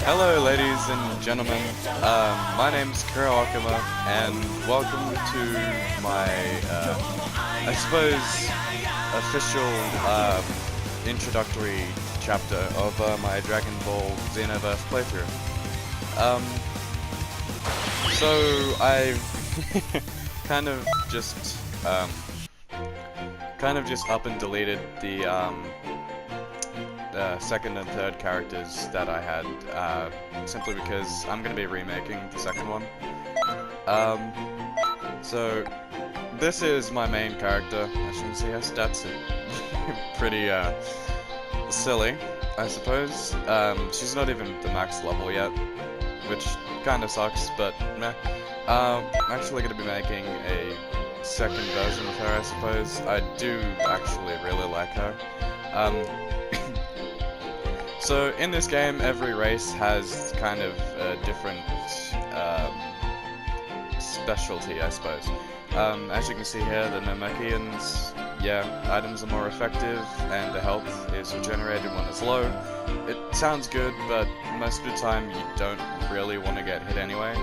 Hello, ladies and gentlemen. My name's Kuroakama, and welcome to my, I suppose, official introductory chapter of my Dragon Ball Xenoverse playthrough. So I've kind of just up and deleted the second and third characters that I had, simply because I'm going to be remaking the second one. So this is my main character. As you can see, her stats are pretty silly, I suppose. She's not even the max level yet, which kind of sucks, but meh. I'm actually going to be making a second version of her, I suppose. I do actually really like her. So in this game, every race has kind of a different specialty, I suppose. As you can see here, the Namekians, yeah, items are more effective, and the health is regenerated when it's low. It sounds good, but most of the time you don't really want to get hit anyway.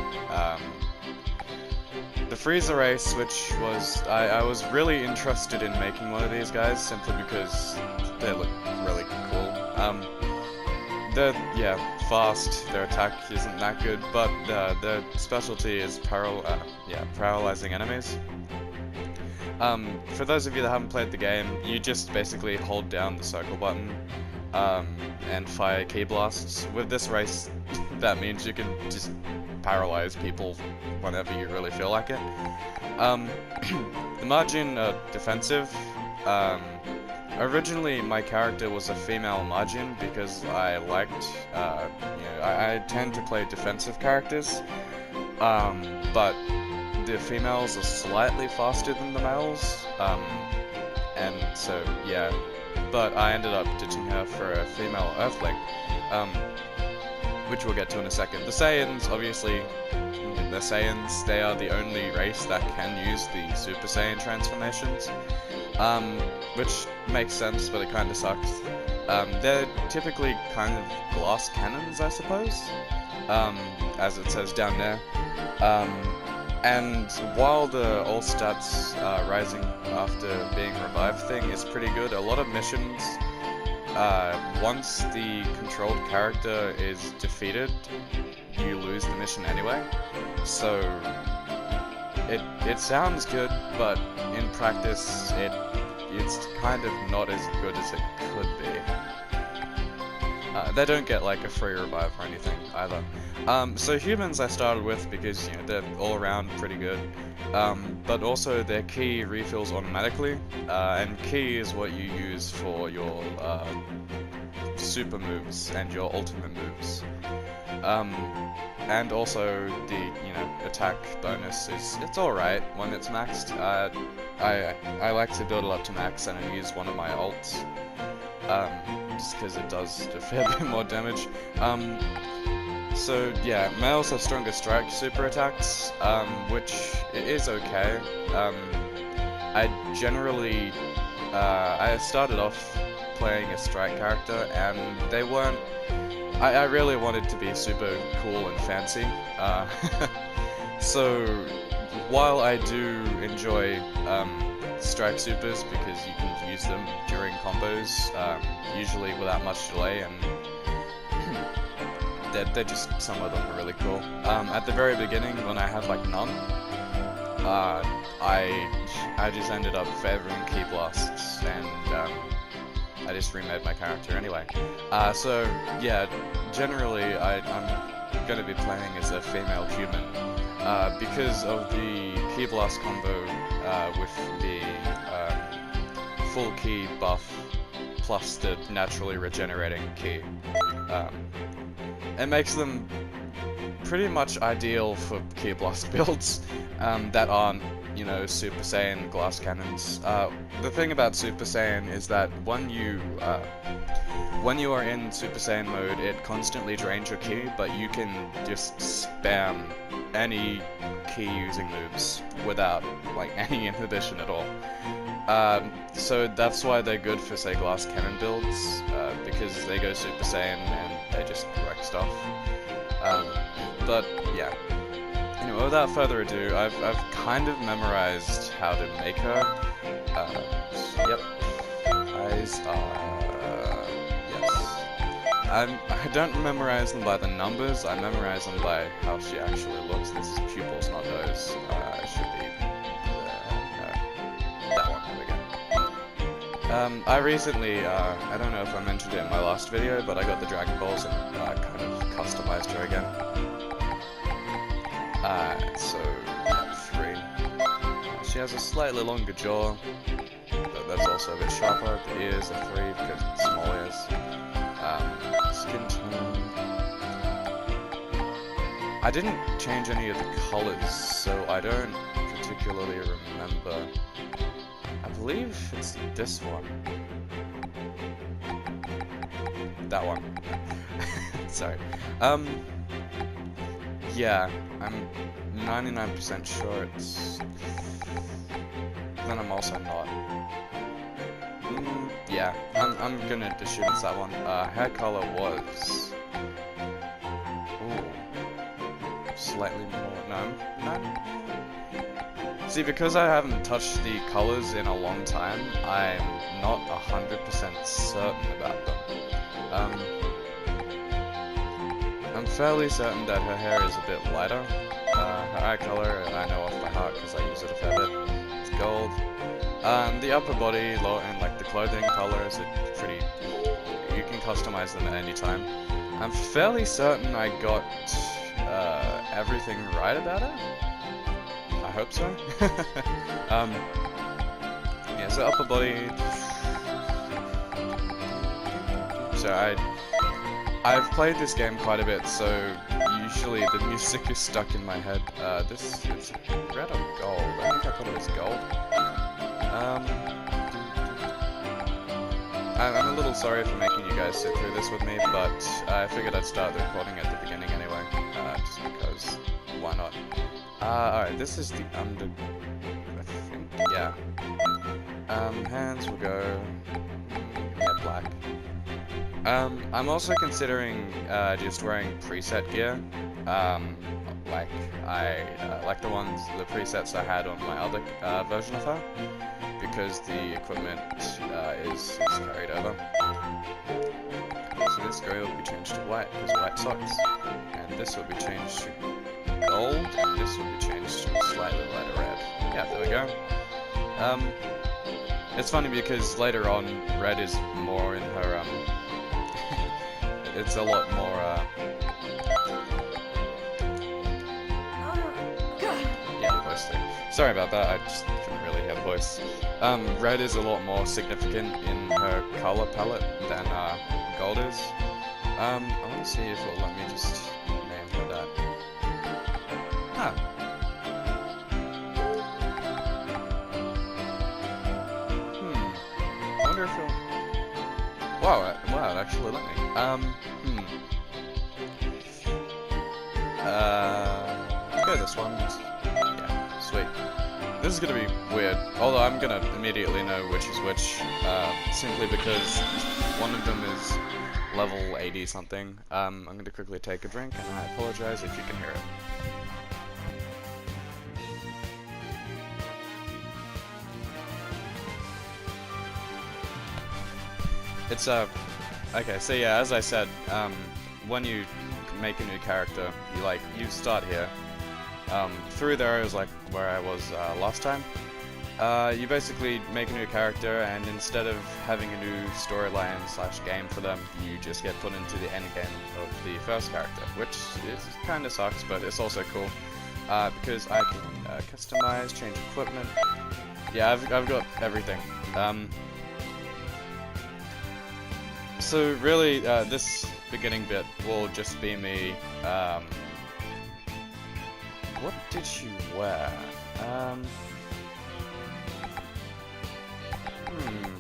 The Frieza race, which was... I was really interested in making one of these guys, simply because they look really cool. They're, yeah, fast, their attack isn't that good, but their specialty is paralyzing enemies. For those of you that haven't played the game, you just basically hold down the circle button and fire ki blasts. With this race, that means you can just paralyze people whenever you really feel like it. The Margin are defensive. Originally, my character was a female Margin because I liked, I tend to play defensive characters, but the females are slightly faster than the males, and so, yeah, but I ended up ditching her for a female Earthling, which we'll get to in a second. The Saiyans, obviously, they are the only race that can use the Super Saiyan transformations. Which makes sense, but it kind of sucks. They're typically kind of glass cannons, I suppose, as it says down there. And while the all stats rising after being revived thing is pretty good, a lot of missions, once the controlled character is defeated, you lose the mission anyway. So it sounds good, but in practice it's kind of not as good as it could be. They don't get like a free revive or anything either. So humans I started with because, you know, they're all around pretty good, but also their ki refills automatically, and ki is what you use for your super moves and your ultimate moves. And also the, you know, attack bonus it's alright when it's maxed. I like to build it up to max and I use one of my ults, just because it does a fair bit more damage. So yeah, males have stronger strike super attacks, which is okay. I generally, I started off playing a strike character and they weren't... I really wanted to be super cool and fancy, so while I do enjoy strike supers because you can use them during combos, usually without much delay, and they're just, some of them are really cool. At the very beginning, when I had like none, I just ended up favoring ki blasts, and I just remade my character anyway. So yeah, generally I'm going to be playing as a female human, because of the ki blast combo with the full ki buff plus the naturally regenerating ki. It makes them pretty much ideal for ki blast builds that aren't you know, Super Saiyan glass cannons. The thing about Super Saiyan is that when you are in Super Saiyan mode, it constantly drains your ki, but you can just spam any ki-using moves without, like, any inhibition at all. So that's why they're good for, say, glass cannon builds, because they go Super Saiyan and they just wreck stuff. But, yeah. Anyway, without further ado, I've kind of memorized how to make her. Yep. Eyes are... yes. I don't memorize them by the numbers, I memorize them by how she actually looks. This is pupils, not nose. It should be... no. That one, there we go. I recently, I don't know if I mentioned it in my last video, but I got the Dragon Balls and kind of customized her again. So, 3. She has a slightly longer jaw, but that's also a bit sharper. The ears are 3 because it's small ears. Skin tone. I didn't change any of the colors, so I don't particularly remember. I believe it's this one. That one. Sorry. Yeah, I'm 99% sure it's... Then I'm also not. Yeah, I'm gonna assume it's that one. Hair color was... Ooh. Slightly more... No. See, because I haven't touched the colors in a long time, I'm not 100% certain about them. I'm fairly certain that her hair is a bit lighter. Her eye color, I know off by heart because I use it a fair bit. It's gold. The upper body, and like the clothing colors are pretty... You can customize them at any time. I'm fairly certain I got everything right about her. I hope so. Yeah, so upper body... So I've played this game quite a bit, so usually the music is stuck in my head. This is red or gold? I think I thought it was gold. I'm a little sorry for making you guys sit through this with me, but I figured I'd start the recording at the beginning anyway, just because, why not? Alright, this is the under... I think, yeah. Hands will go... yeah, black. I'm also considering just wearing preset gear, like the presets I had on my other version of her, because the equipment is carried over. So this grey will be changed to white, because white sucks, and this will be changed to gold, and this will be changed to slightly lighter red. Yeah, there we go. It's funny because later on, red is more in her, it's a lot more, yeah, mostly. Sorry about that, I just couldn't really hear the voice. Red is a lot more significant in her color palette than, gold is. I want to see if it'll let me just name her that. Huh. I wonder if it'll... Wow, it actually let me. Go this one. Yeah, sweet. This is gonna be weird, although I'm gonna immediately know which is which, simply because one of them is level 80 something. I'm gonna quickly take a drink, and I apologize if you can hear it. It's, okay, so yeah, as I said, when you make a new character, you start here. Through there is like where I was last time. You basically make a new character, and instead of having a new storyline / game for them, you just get put into the end game of the first character, which is kind of sucks, but it's also cool because I can customize, change equipment. Yeah, I've got everything. So really, this beginning bit will just be me. What did she wear? Hmm.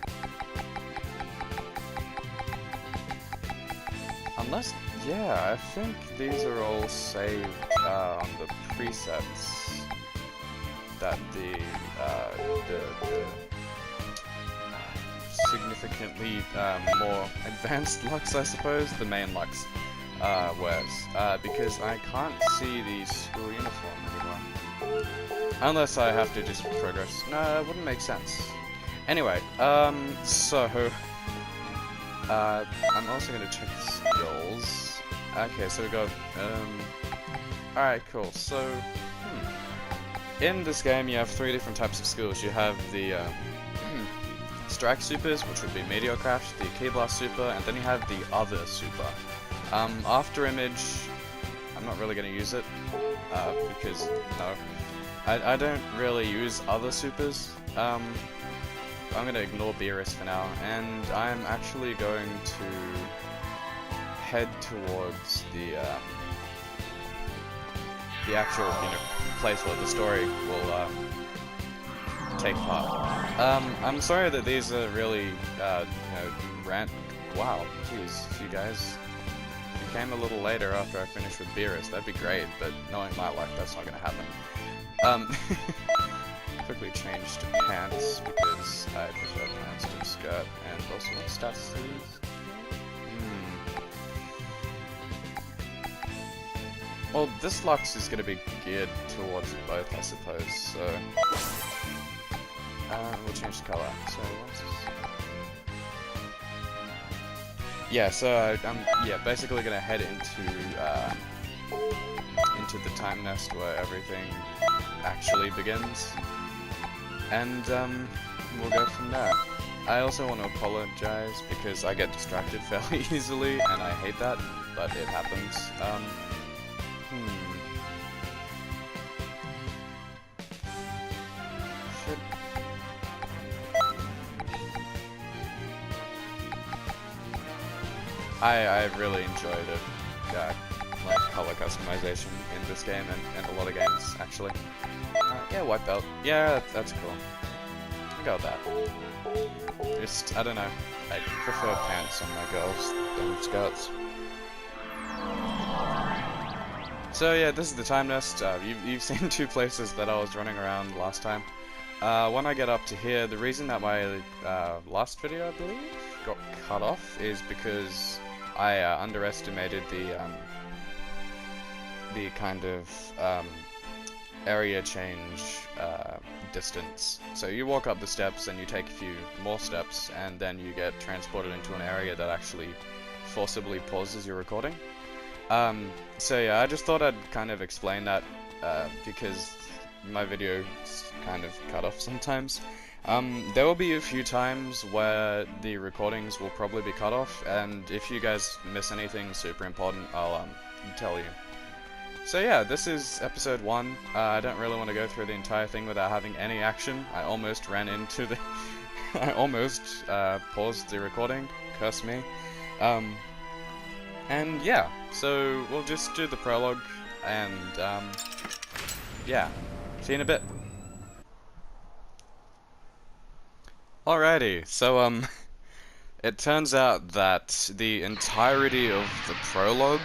Unless, yeah, I think these are all saved on the presets that the significantly more advanced Lux, I suppose, the main Lux wears, because I can't see the school uniform anymore. Unless I have to just progress. No, it wouldn't make sense. Anyway, so I'm also gonna check skills. Okay, so we got alright, cool. So in this game you have 3 different types of skills. You have the strike supers, which would be Meteor Crash, the Key Blast super, and then you have the other super. After Image, I'm not really gonna use it, because no. I don't really use other supers. I'm gonna ignore Beerus for now, and I'm actually going to head towards the actual, place where the story will take part. I'm sorry that these are really, wow, jeez, you guys. If you came a little later after I finished with Beerus, that'd be great, but knowing my luck, that's not gonna happen. Quickly changed to pants because I prefer pants to skirt, and also stasses. Well, this Lux is gonna be geared towards both, I suppose, so... we'll change the color. So, what's this? Yeah, so I'm basically gonna head into the time nest where everything actually begins, and we'll go from there. I also want to apologize because I get distracted fairly easily, and I hate that, but it happens. I really enjoy the like color customization in this game and a lot of games actually. Yeah, white belt. Yeah, that's cool. I got that. Just I don't know. I prefer pants on my girls than skirts. So yeah, this is the time nest. You've seen 2 places that I was running around last time. When I get up to here, the reason that my last video, I believe, got cut off is because I underestimated the kind of area change distance. So you walk up the steps and you take a few more steps, and then you get transported into an area that actually forcibly pauses your recording. So yeah, I just thought I'd kind of explain that because my video's kind of cut off sometimes. There will be a few times where the recordings will probably be cut off, and if you guys miss anything super important, I'll tell you. So yeah, this is episode 1. I don't really want to go through the entire thing without having any action. I almost ran into the... I almost paused the recording. Curse me. And yeah, so we'll just do the prologue, and yeah, see you in a bit. Alrighty, so it turns out that the entirety of the prologue